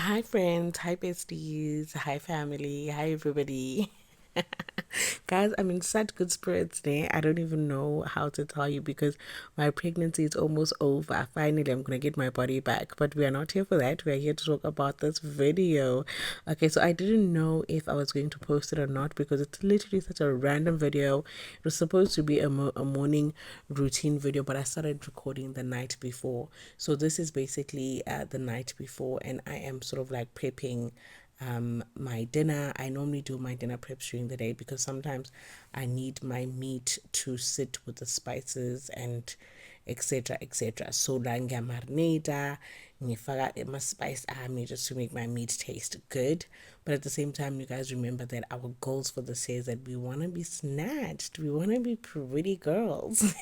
Hi friends, hi besties, hi family, hi everybody. Guys, I'm in such good spirits today. I don't even know how to tell you because my pregnancy is almost over. Finally, I'm gonna get my body back. But we are not here for that. We are here to talk about this video. Okay, so I didn't know if I was going to post it or not because it's literally such a random video. It was supposed to be a morning routine video, but I started recording the night before. So this is basically the night before, and I am sort of like prepping my dinner. I normally do my dinner preps during the day because sometimes I need my meat to sit with the spices and etc etc. So la ngiyamarinate, ngifaka ama-spice ami just to make my meat taste good. But at the same time, you guys remember that our goals for this year is that we want to be snatched. We want to be pretty girls.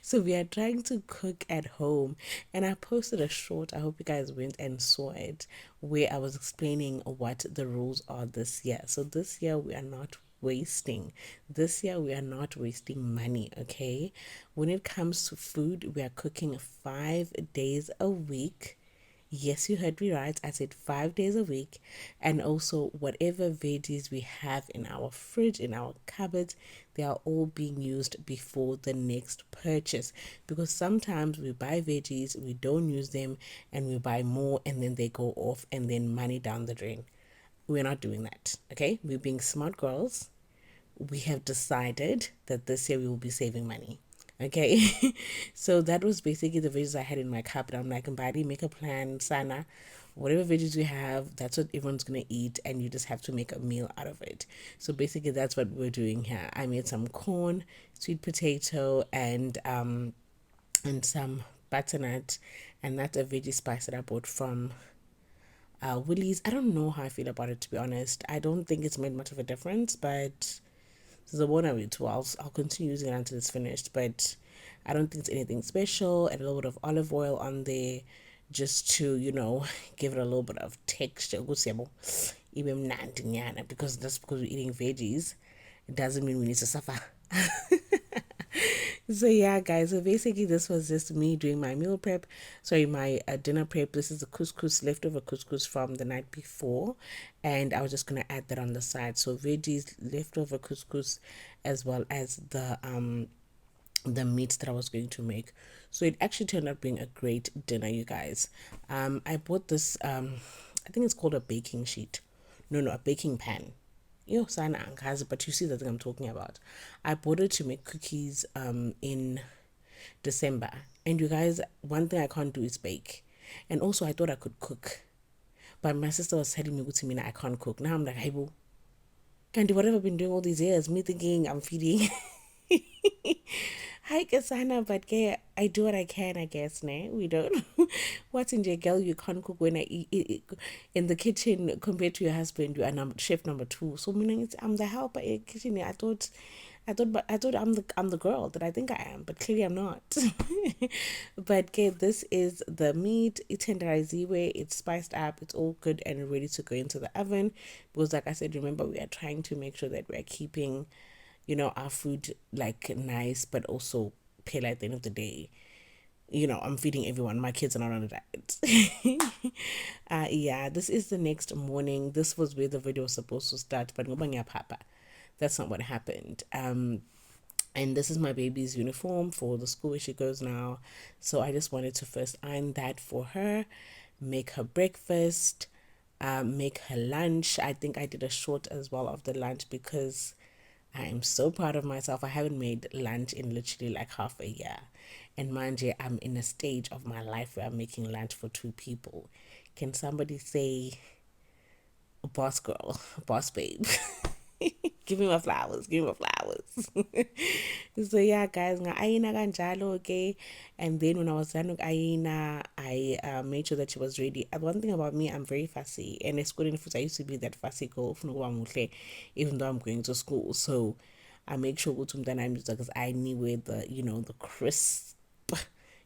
So we are trying to cook at home. And I posted a short, I hope you guys went and saw it, where I was explaining what the rules are this year. So this year we are not wasting. This year we are not wasting money, okay? When it comes to food, we are cooking 5 days a week. Yes, you heard me right. I said 5 days a week. And also, whatever veggies we have in our fridge, in our cupboard, they are all being used before the next purchase. Because sometimes we buy veggies, we don't use them, and we buy more, and then they go off, and then money down the drain. We're not doing that, okay? We're being smart girls. We have decided that this year we will be saving money. Okay, so that was basically the veggies I had in my cup. And I'm like, Mbadi, make a plan, Sana. Whatever veggies we have, that's what everyone's gonna eat, and you just have to make a meal out of it. So basically, that's what we're doing here. I made some corn, sweet potato, and some butternut, and that's a veggie spice that I bought from Woolies. I don't know how I feel about it, to be honest. I don't think it's made much of a difference, but so the one I read to, I'll continue using it until it's finished. But I don't think it's anything special. And a little bit of olive oil on there, just to give it a little bit of texture. Even because that's because we're eating veggies. It doesn't mean we need to suffer. So yeah, guys. So basically, this was just me doing my meal prep. Sorry, my dinner prep. This is the couscous, leftover couscous from the night before, and I was just gonna add that on the side. So veggies, leftover couscous, as well as the meat that I was going to make. So it actually turned out being a great dinner, you guys. I bought this. I think it's called a baking sheet. No, a baking pan. Yo, sana angazi, but you see the thing I'm talking about. I bought it to make cookies in December. And you guys, one thing I can't do is bake. And also I thought I could cook. But my sister was telling me, Gutimina, I can't cook. Now I'm like, hey boo, Candy, what have I been doing all these years? Me thinking I'm feeding. Hi, Kasana, but I do what I can, I guess, ne? We don't. What's in your girl? You can't cook when I eat in the kitchen compared to your husband. You are chef number two. So meaning I'm the helper in the kitchen. I thought I'm the girl that I think I am, but clearly I'm not. But okay, this is the meat. It's tenderiziwe. It's spiced up. It's all good and ready to go into the oven. Because, like I said, remember we are trying to make sure that we're keeping our food like nice, but also pale at the end of the day. I'm feeding everyone. My kids are not on a diet. Yeah, this is the next morning. This was where the video was supposed to start, but papa. That's not what happened. And this is my baby's uniform for the school where she goes now. So I just wanted to first iron that for her, make her breakfast, make her lunch. I think I did a short as well of the lunch because I am so proud of myself. I haven't made lunch in literally like half a year. And mind you, I'm in a stage of my life where I'm making lunch for two people. Can somebody say boss girl, boss babe? Give me my flowers. Give me my flowers. So yeah, guys, nga-ayina kanjalo, okay. And then when I was done with ayina, I made sure that she was ready. And one thing about me, I'm very fussy, and it's good enough. I used to be that fussy girl, even though I'm going to school. So I make sure because I knew where the crisp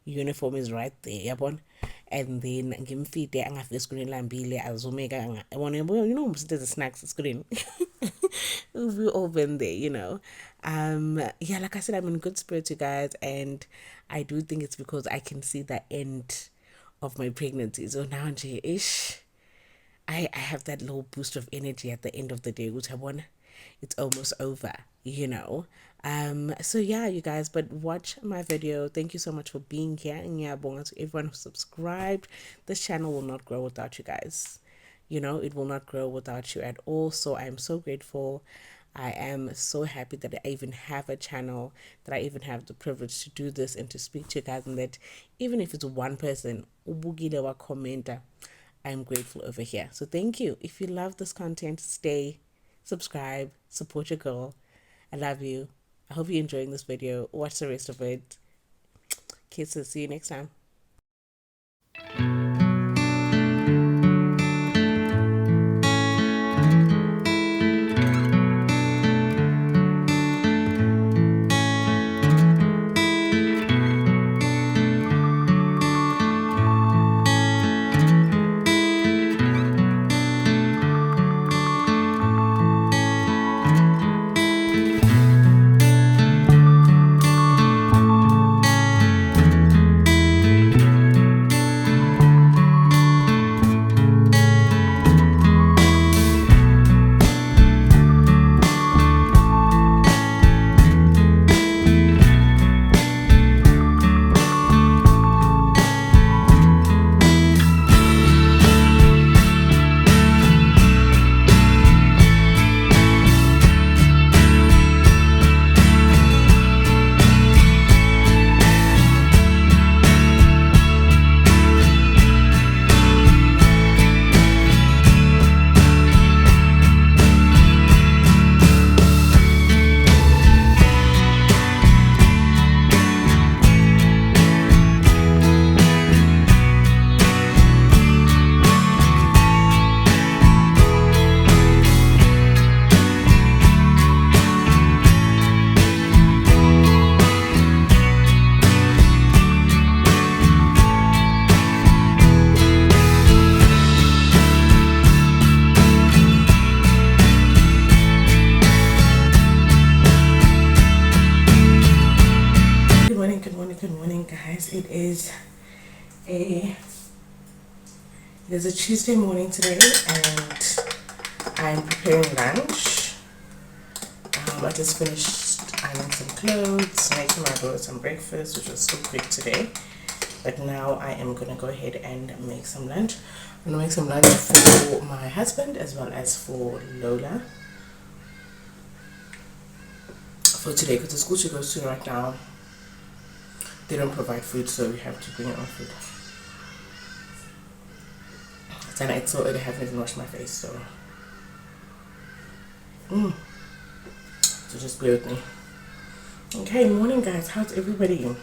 uniform is right there, yabon. And then ngimfide angafike esikoleni lambile azomeka yabona there's a snacks screen. We've all been there. Yeah, like I said, I'm in good spirits, you guys, and I do think it's because I can see the end of my pregnancy. So now ish, I have that little boost of energy at the end of the day, which I want. It's almost over, you know. So yeah, you guys, but watch my video. Thank you so much for being here. And yeah, to everyone who subscribed. This channel will not grow without you guys. You know, it will not grow without you at all. So I'm so grateful. I am so happy that I even have a channel, that I even have the privilege to do this and to speak to you guys, and that even if it's one person, ubugile wa commenter, I'm grateful over here. So thank you. If you love this content, stay, subscribe, support your girl. I love you. I hope you're enjoying this video. Watch the rest of it. Kisses. See you next time. Good morning, guys. It is a Tuesday morning today, and I'm preparing lunch. I just finished ironing some clothes, making my daughter some breakfast, which was so quick today. But now I am gonna go ahead and make some lunch. I'm gonna make some lunch for my husband as well as for Lola for today, because the school she goes to right now, they don't provide food, so we have to bring our own food. And it's so early, I haven't even washed my face, so so just bear with me. Okay, morning guys, how's everybody?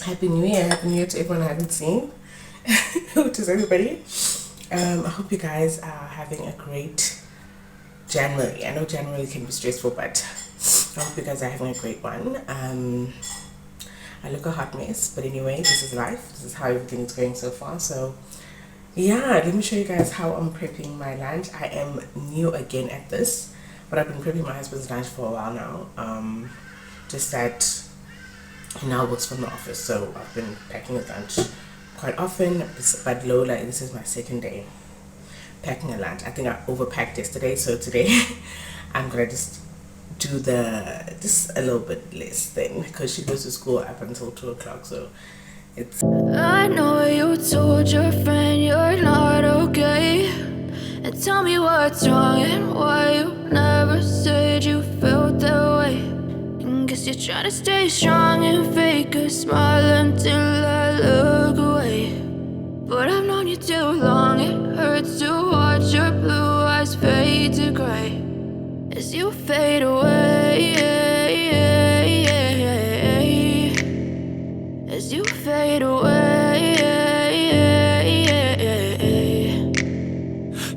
Happy New Year. Happy New Year to everyone I haven't seen. Which is everybody. I hope you guys are having a great January. I know January can be stressful, but I hope you guys are having a great one. I look a hot mess, but anyway, this is life. This is how everything is going so far. So yeah, let me show you guys how I'm prepping my lunch. I am new again at this, but I've been prepping my husband's lunch for a while now. Just that he now works from the office, so I've been packing his lunch quite often. But Lola, this is my second day packing a lunch. I think I overpacked yesterday, so today I'm gonna just do just a little bit less thing, because she goes to school up until 2 o'clock, so it's. I know you told your friend you're not okay, and tell me what's wrong and why you never said you felt that way. And guess you're trying to stay strong and fake a smile until I look away. But I've known you too long, it hurts to watch your blue eyes fade to gray as you fade away, as you fade away.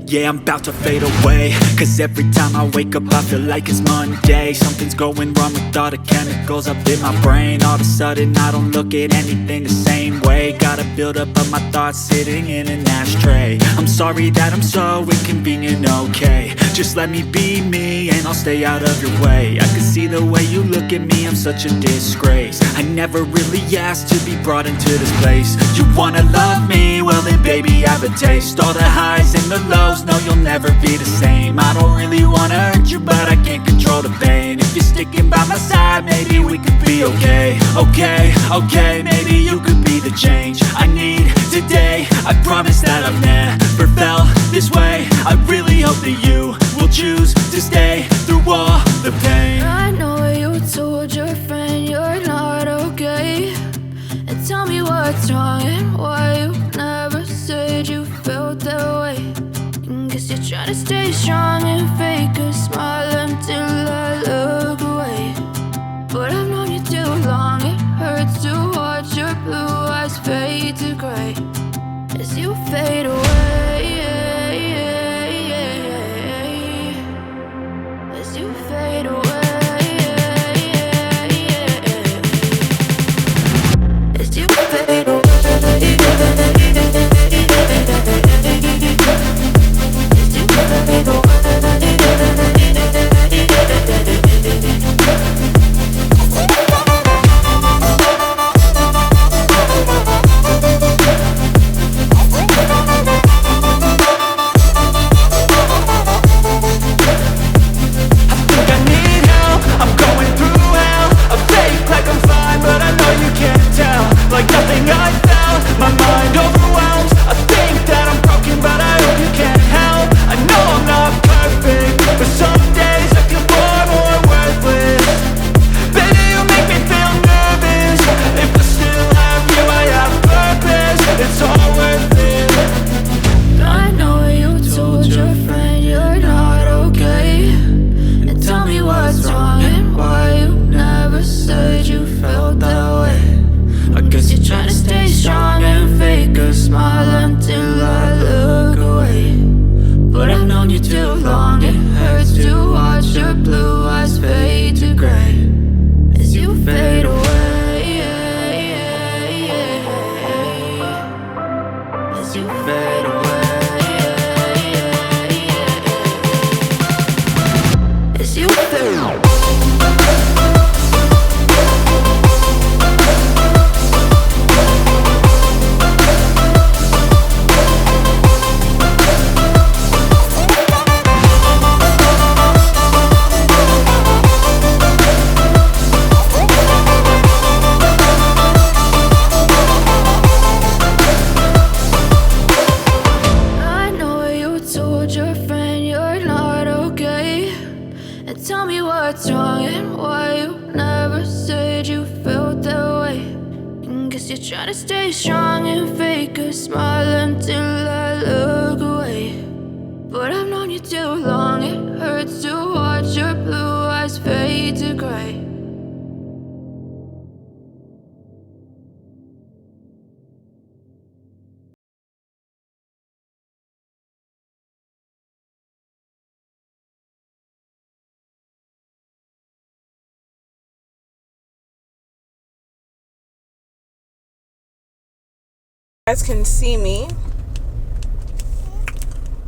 Yeah, I'm about to fade away, cause every time I wake up I feel like it's Monday. Something's going wrong with all the chemicals up in my brain. All of a sudden I don't look at anything the same way. Got a build up of my thoughts sitting in an ashtray. I'm sorry that I'm so inconvenient, okay? Just let me be me and I'll stay out of your way. I can see the way you look at me, I'm such a disgrace. I never really asked to be brought into this place. You wanna love me? Well then baby, have a taste. All the highs and the lows, no you'll never be the same. I don't really wanna hurt you, but I can't control the pain. If you're sticking by my side, maybe we could be okay. Okay, maybe you could be the change I need today. I promise that I've never felt this way. I really hope that you will choose to stay through all the pain. I know you told your friend you're not okay, and tell me what's wrong and why you never said you felt that way. And guess you're trying to stay strong and fake a smile until I look away. But I've known you too long, it hurts to watch your blue eyes fade to gray as you fade away. As you fade away. As you fade away. As you fade away. Like nothing I felt, my mind overwhelmed. I think that I'm broken, but I hope you can't help. I know I'm not perfect, but some days I feel far more worthless. Baby, you make me feel nervous. If I still have you, I have purpose. It's all worth it. I know you told your friend you're not okay, and tell me what's wrong and why you never said you felt that way. I guess you're trying to stay strong and fake a smile until I look away. But I've known you too long, it hurts to watch your blue eyes fade to gray as you fade away. As you fade away. As you fade away. Tell me what's wrong and why you never said you felt that way. And guess you're trying to stay strong and fake a smile until I look away. But I've known you too long, it hurts to watch your blue eyes fade to gray. You guys can see me.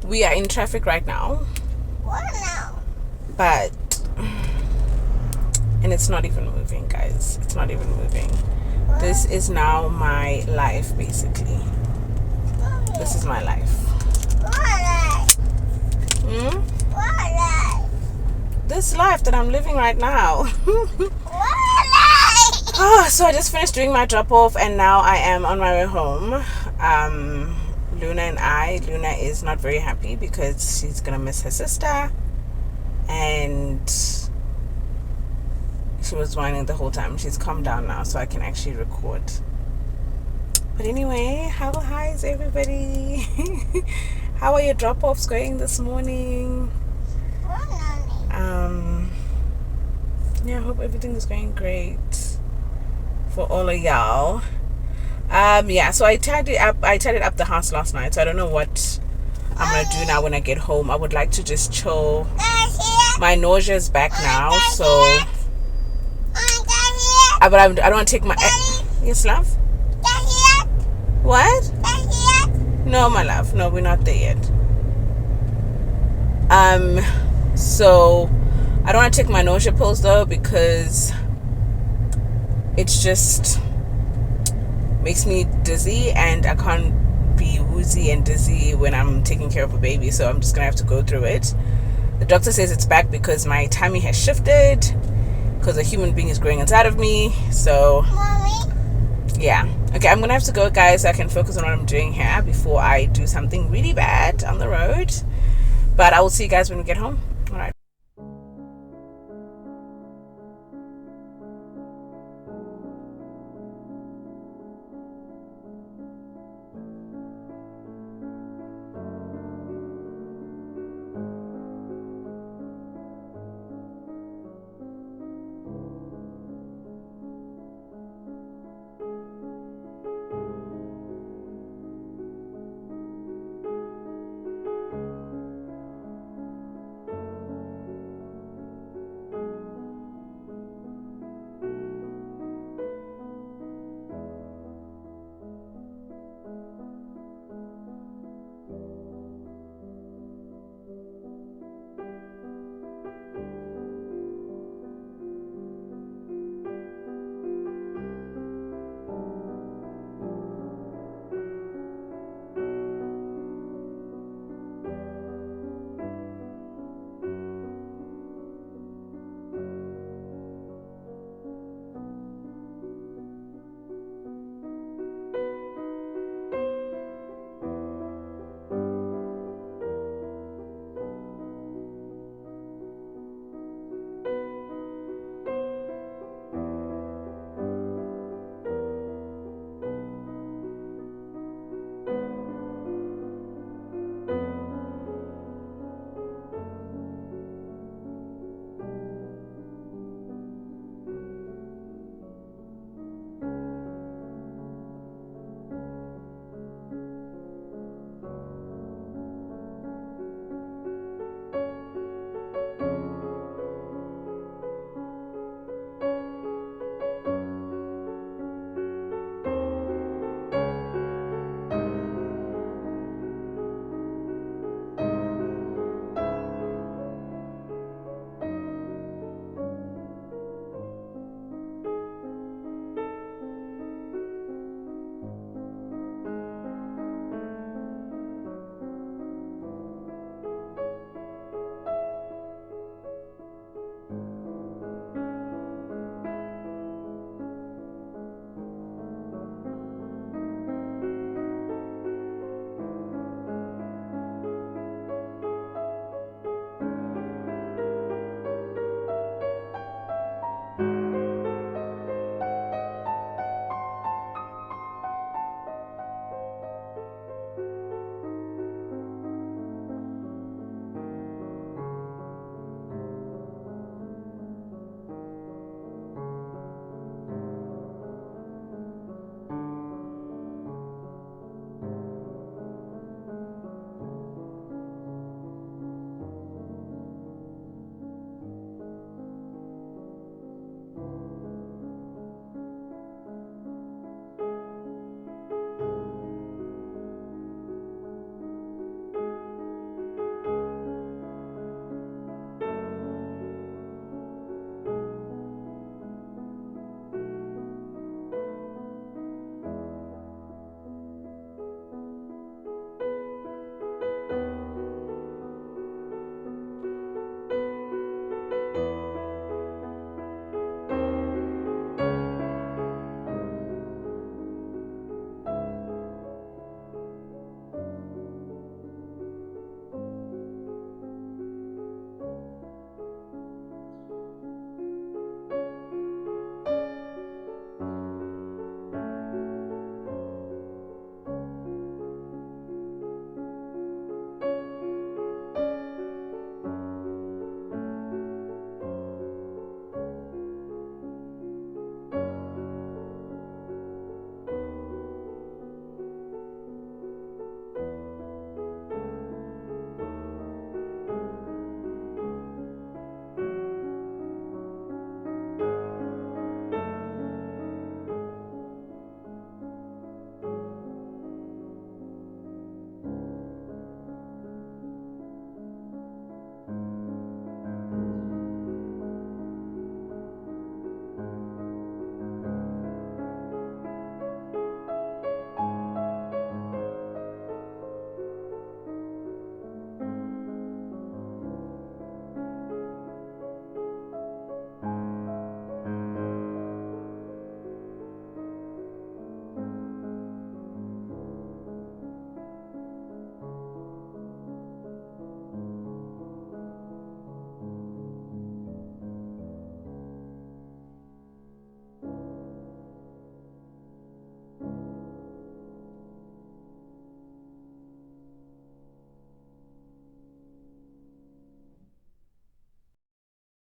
We are in traffic right now. What now? But and it's not even moving, guys. It's not even moving. What? This is now my life, basically. This is my life. What? Hmm? What? This life that I'm living right now. What? So I just finished doing my drop off and now I am on my way home. Luna is not very happy because she's gonna miss her sister, and she was whining the whole time. She's calmed down now, so I can actually record. But anyway, how is everybody? How are your drop offs going this morning? Yeah, I hope everything is going great for all of y'all. Yeah, so I tidied up the house last night, so I don't know what I'm gonna do now when I get home. I would like to just chill. My nausea is back now, so but I don't want to take my yes, love. What? No, my love. No, we're not there yet. So I don't want to take my nausea pills though, because it's just makes me dizzy, and I can't be woozy and dizzy when I'm taking care of a baby. So I'm just gonna have to go through it. The doctor says it's back because my tummy has shifted, because a human being is growing inside of me. So Mommy. yeah. Okay, I'm gonna have to go, guys, so I can focus on what I'm doing here before I do something really bad on the road. But I will see you guys when we get home.